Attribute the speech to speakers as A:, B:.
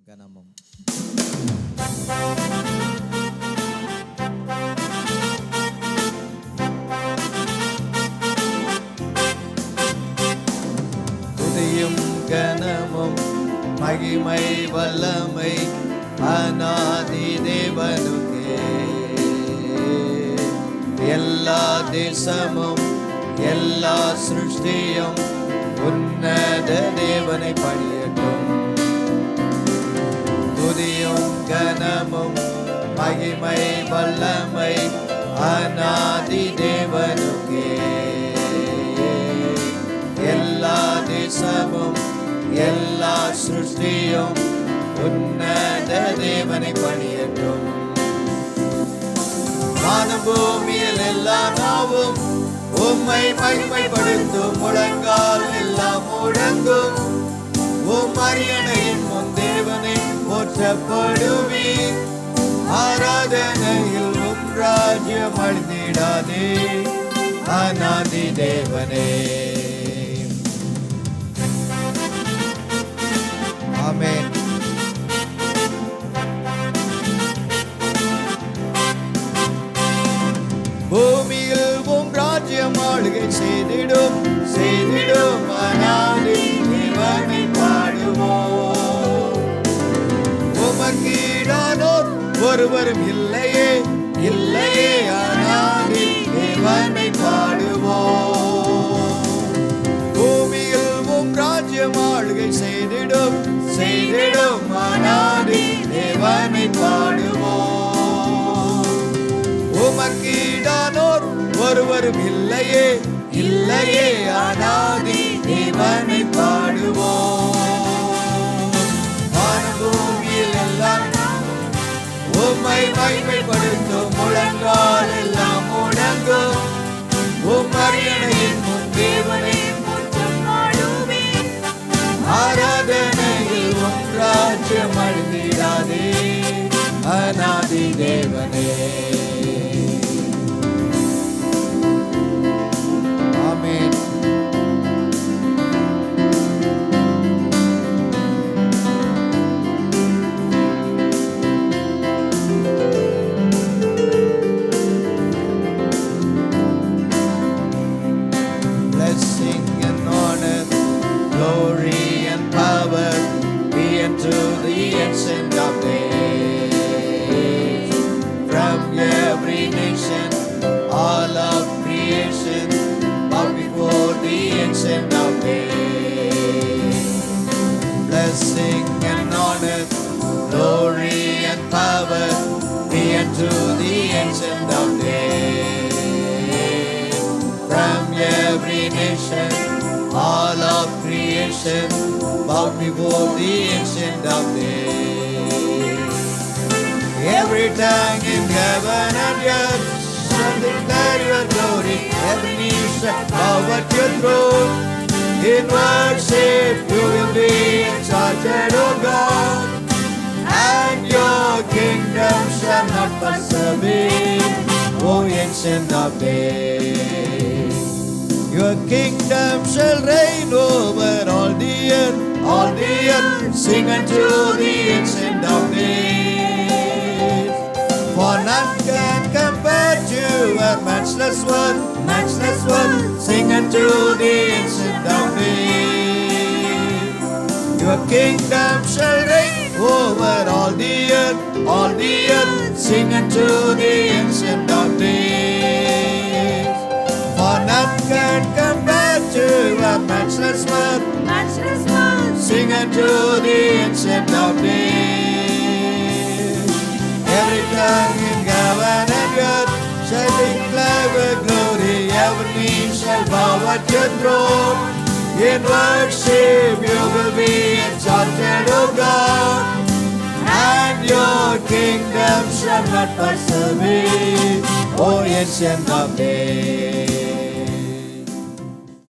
A: கனமும். துதியும் கனமும் மகிமை வல்லமை அநாதி தேவனுக்கே. எல்லா தேசமும் எல்லா சிருஷ்டியும் உன்னத தேவனை பணியட்டும். துதியும் கனமும் மகிமை வல்லமை அநாதி தேவனுக்கே. எல்லா தேசமும் எல்லா சிருஷ்டியும் உன்னத தேவனை பணியட்டும். வானபூமியில் எல்லா நாவும் உம்மை மகிமைப்படுத்தும். முழங்கால் எல்லாம் முழங்கும். உம் அரியணையின் முன் தேவனை போற்றப்படுவீர். ஆராதனையில் உம் ராஜ்யம் அழிந்திடாதே அநாதி தேவனே. ஆமென். பூமியில் உம் ராஜ்யம் ஆளுகை செய்திடும் செய்திடும் அநாதி தேவனை பாடுவோம். உமக்கீடானோர் ஒருவரும் இல்லையே இல்லையே அநாதி தேவனை பாடுவோம். பூமியில் உம் ராஜ்யம் ஆளுகை செய்திடும் செய்திடும் அநாதி தேவனை பாடுவோம். உமக்கீடானோர் ஒருவரும் இல்லையே இல்லையே அநாதி தேவனை பாடுவோம். வானபூமியில் எல்லாம் உம்மை மகிமைப்படுத்தும். முழங்கால் எல்லாம் முழங்கும். உம் அரியணையின் முன் தேவனை போற்றப்படுவீர். ஆராதனையில் உம் ராஜ்யம் அழிந்திடாதே அநாதி தேவனே. ஆமென். Blessing and honor, glory and power be unto the ancient of days. From every nation, all of creation, bow before the ancient of days. Blessing and honor, glory and power be unto the ancient of days. From every nation, all of creation, bow before the ancient of days. Every tongue in heaven and earth shall declare your glory. Every knee shall bow at your throne. In worship you will be exalted, O God, and your kingdom shall not pass away, O ancient of days. Your kingdom shall reign over all the earth, all the earth. Sing unto the ancient of days. For none can compare to your matchless word, matchless word. Sing unto the ancient of days. Your kingdom shall reign over all the earth, all the earth. Sing unto the ancient of days. For none can compare to your matchless word, matchless word. Sing unto the ancient of days. Every tongue in heaven and earth shall declare your glory. Every knee shall bow at your throne. In worship you will be exalted, O God, and your kingdom shall not pass away, O ancient of days.